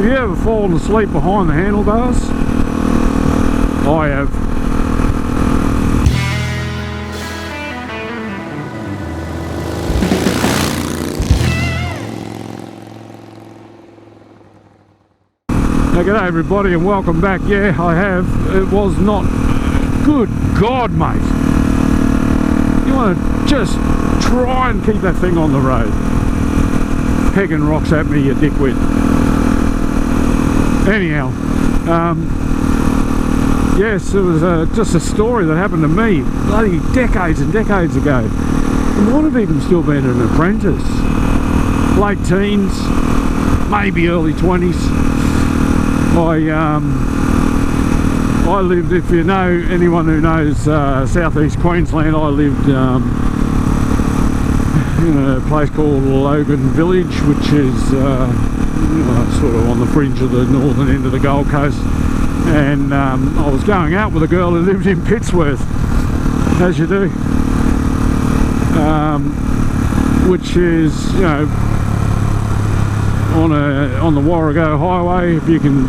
Have you ever fallen asleep behind the handlebars? I have. Now, g'day everybody and welcome back. Yeah, I have. It was not... Good God, mate. You want to just try and keep that thing on the road. Pegging rocks at me, you dickwit. Anyhow, yes, it was just a story that happened to me bloody decades and decades ago. I might have even still been an apprentice. Late teens, maybe early 20s. I lived, if you know, anyone who knows southeast Queensland, I lived in a place called Logan Village, which is sort of on the fringe of the northern end of the Gold Coast. And I was going out with a girl who lived in Pittsworth, as you do, which is, you know, on the Warrego Highway. If you can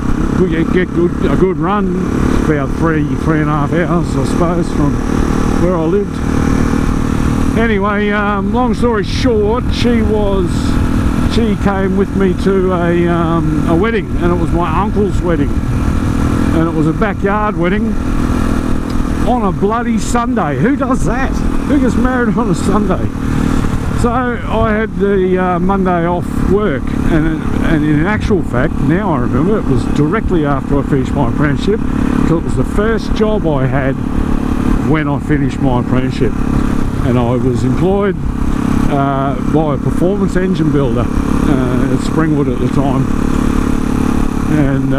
get a good run, it's about 3.5 hours, I suppose, from where I lived. Anyway, long story short, she came with me to a wedding, and it was my uncle's wedding, and it was a backyard wedding on a bloody Sunday. Who does that? Who gets married on a Sunday? So I had the Monday off work, and in actual fact, now I remember, it was directly after I finished my apprenticeship, because it was the first job I had when I finished my apprenticeship, and I was employed by a performance engine builder at Springwood at the time, and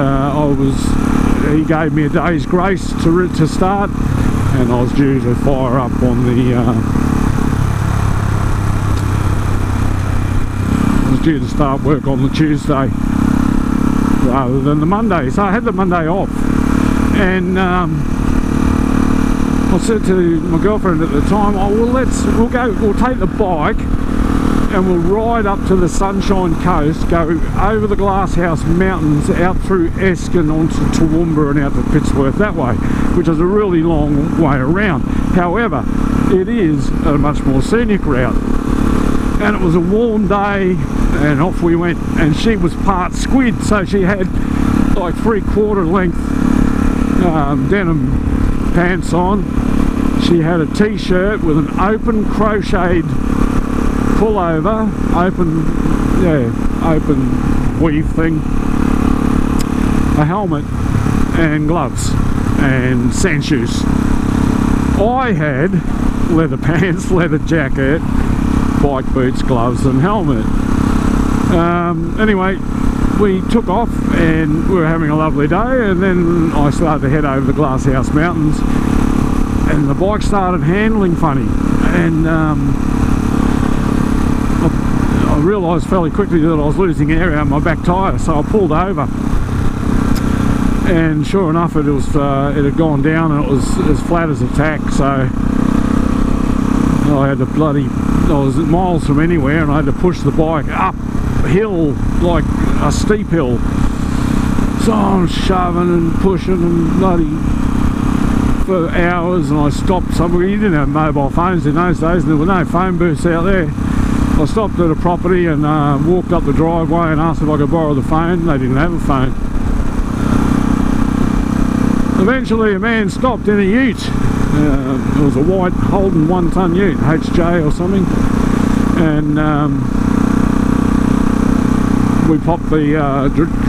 he gave me a day's grace to start, and I was due to fire up on the due to start work on the Tuesday rather than the Monday. So I had the Monday off, and I said to my girlfriend at the time, oh well, we'll take the bike and we'll ride up to the Sunshine Coast, go over the Glasshouse Mountains, out through Esk and onto Toowoomba and out to Pittsworth that way, which is a really long way around. However, it is a much more scenic route. And it was a warm day, and off we went, and she was part squid, so she had like 3/4 length denim pants on. She had a t-shirt with an open crocheted pullover, open weave thing, a helmet and gloves and sand shoes. I had leather pants, leather jacket, bike boots, gloves and helmet. Anyway, we took off and we were having a lovely day, and then I started to head over the Glasshouse Mountains, and the bike started handling funny, and I realised fairly quickly that I was losing air out of my back tyre, so I pulled over, and sure enough it had gone down, and it was as flat as a tack. So I had to I was miles from anywhere, and I had to push the bike uphill, like a steep hill. So I'm shoving and pushing and bloody for hours, and I stopped somewhere. You didn't have mobile phones in those days, and there were no phone booths out there. I stopped at a property and walked up the driveway and asked if I could borrow the phone. They didn't have a phone. Eventually a man stopped in a ute. It was a white Holden 1-ton ute, HJ or something, and we popped the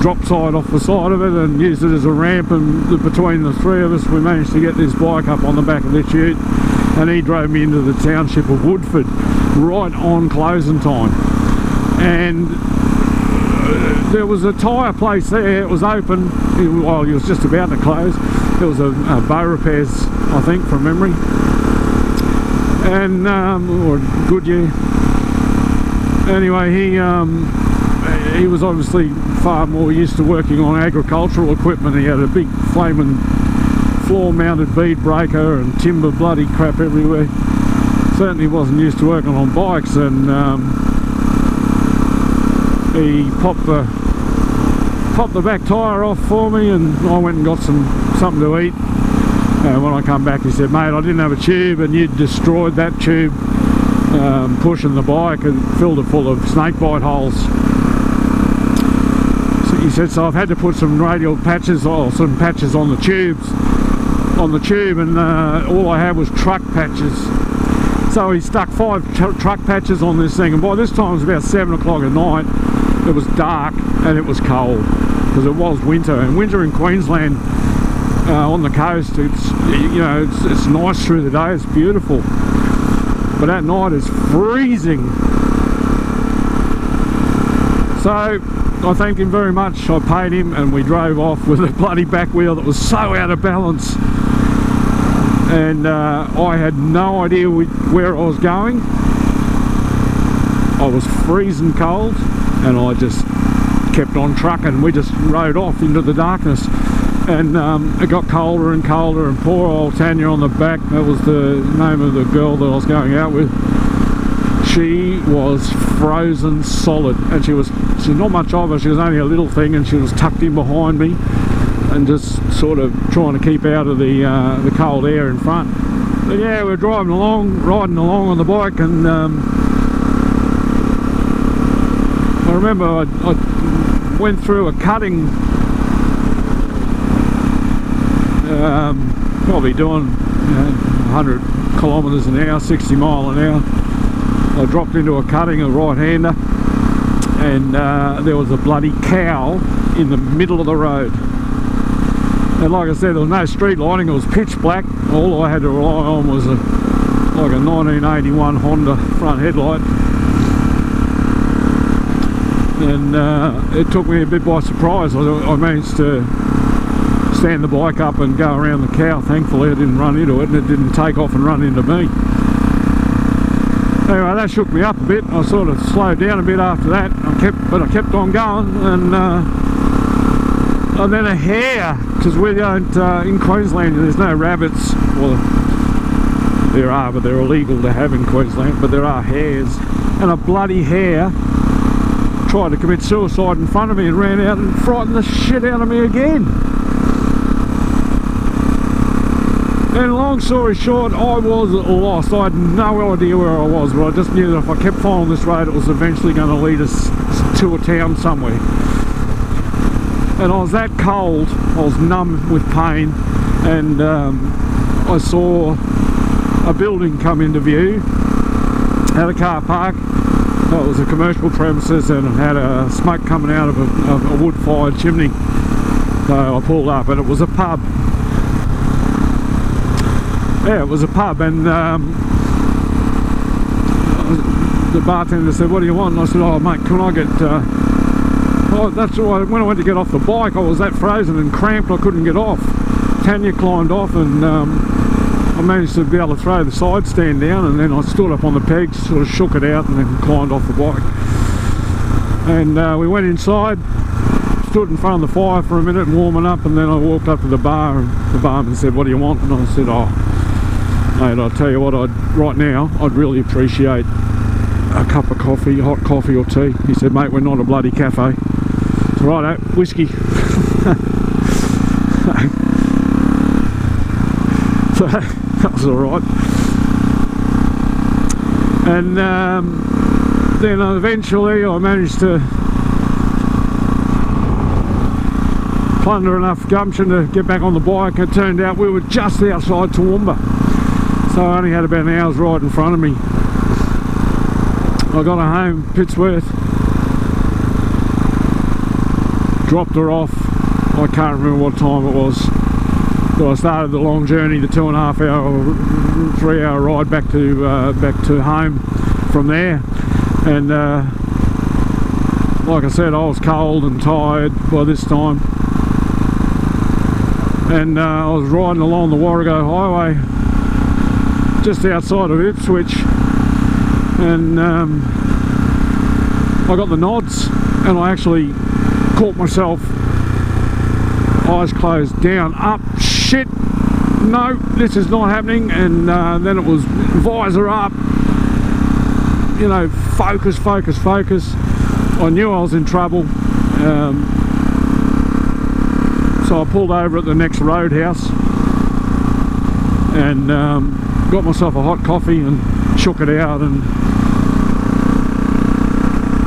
drop side off the side of it and used it as a ramp, and between the three of us we managed to get this bike up on the back of this ute, and he drove me into the township of Woodford right on closing time. And there was a tyre place there, it was open, well, it was just about to close. There was a Bow Repairs, I think, from memory, and or Goodyear. Anyway, he was obviously far more used to working on agricultural equipment. He had a big flaming floor mounted bead breaker and timber bloody crap everywhere. Certainly wasn't used to working on bikes, and he popped the popped the back tyre off for me, and I went and got something to eat. And when I come back, he said, mate, I didn't have a tube and you'd destroyed that tube pushing the bike and filled it full of snake bite holes. So he said, so I've had to put some radial patches or some patches on the tube, and all I had was truck patches. So he stuck 5 truck patches on this thing, and by this time it was about 7 o'clock at night. It was dark and it was cold because it was winter, and winter in Queensland on the coast, it's nice through the day, it's beautiful, but at night it's freezing. So I thanked him very much. I paid him and we drove off with a bloody back wheel that was so out of balance, and I had no idea where I was going. I was freezing cold and I just kept on trucking. We just rode off into the darkness. And it got colder and colder, and poor old Tanya on the back, that was the name of the girl that I was going out with, she was frozen solid, and she's not much of her, she was only a little thing, and she was tucked in behind me and just sort of trying to keep out of the cold air in front. But yeah, we're riding along on the bike, and I remember I went through a cutting, probably doing 100 kilometres an hour, 60 mile an hour. I dropped into a cutting, a right-hander, and there was a bloody cow in the middle of the road. And like I said, there was no street lighting, it was pitch black. All I had to rely on was like a 1981 Honda front headlight. And it took me a bit by surprise. I managed to stand the bike up and go around the cow. Thankfully I didn't run into it, and it didn't take off and run into me. Anyway, that shook me up a bit. I sort of slowed down a bit after that. I kept on going, and then a hare, because we don't in Queensland there's no rabbits. Well, there are, but they're illegal to have in Queensland. But there are hares, and a bloody hare tried to commit suicide in front of me and ran out and frightened the shit out of me again. And long story short, I was lost. I had no idea where I was, but I just knew that if I kept following this road, it was eventually going to lead us to a town somewhere. And I was that cold, I was numb with pain, and I saw a building come into view at a car park. It was a commercial premises, and it had a smoke coming out of a wood-fired chimney. So I pulled up, and it was a pub. Yeah, it was a pub, and the bartender said, "What do you want?" And I said, "Oh mate, can I get..." Oh, that's why when I went to get off the bike, I was that frozen and cramped I couldn't get off. Tanya climbed off, and I managed to be able to throw the side stand down, and then I stood up on the pegs, sort of shook it out, and then climbed off the bike. And we went inside, stood in front of the fire for a minute warming up, and then I walked up to the bar, and the barman said, "What do you want?" And I said, "Oh mate, I'll tell you what, right now I'd really appreciate a cup of coffee, hot coffee or tea." He said, "Mate, we're not a bloody cafe." So righto, whiskey. So that was alright. And then eventually I managed to plunder enough gumption to get back on the bike. It turned out we were just outside Toowoomba, so I only had about an hour's ride in front of me. I got her home, Pittsworth, dropped her off. I can't remember what time it was, but I started the long journey, the 2.5 hour, 3 hour ride back to home from there. And like I said, I was cold and tired by this time, and I was riding along the Warrego Highway just outside of Ipswich, and I got the nods, and I actually caught myself, eyes closed, down, up, shit, no, this is not happening. And then it was visor up, you know, focus. I knew I was in trouble. So I pulled over at the next roadhouse and got myself a hot coffee and shook it out and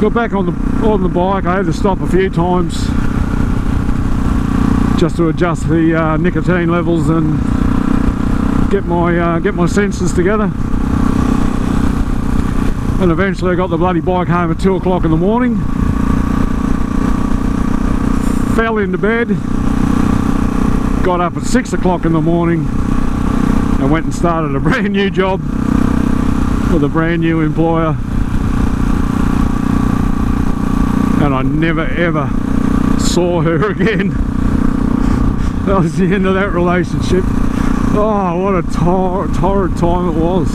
got back on the bike. I had to stop a few times just to adjust the nicotine levels and get my senses together. And eventually I got the bloody bike home at 2 o'clock in the morning. Fell into bed. Got up at 6 o'clock in the morning and went and started a brand new job with a brand new employer. And I never ever saw her again. That was the end of that relationship. Oh, what a torrid time it was.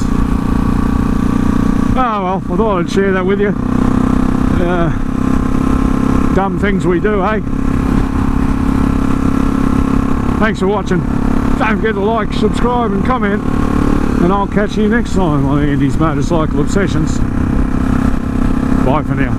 Oh well, I thought I'd share that with you. Dumb things we do, eh? Thanks for watching. Don't forget to like, subscribe and comment, and I'll catch you next time on Andy's Motorcycle Obsessions. Bye for now.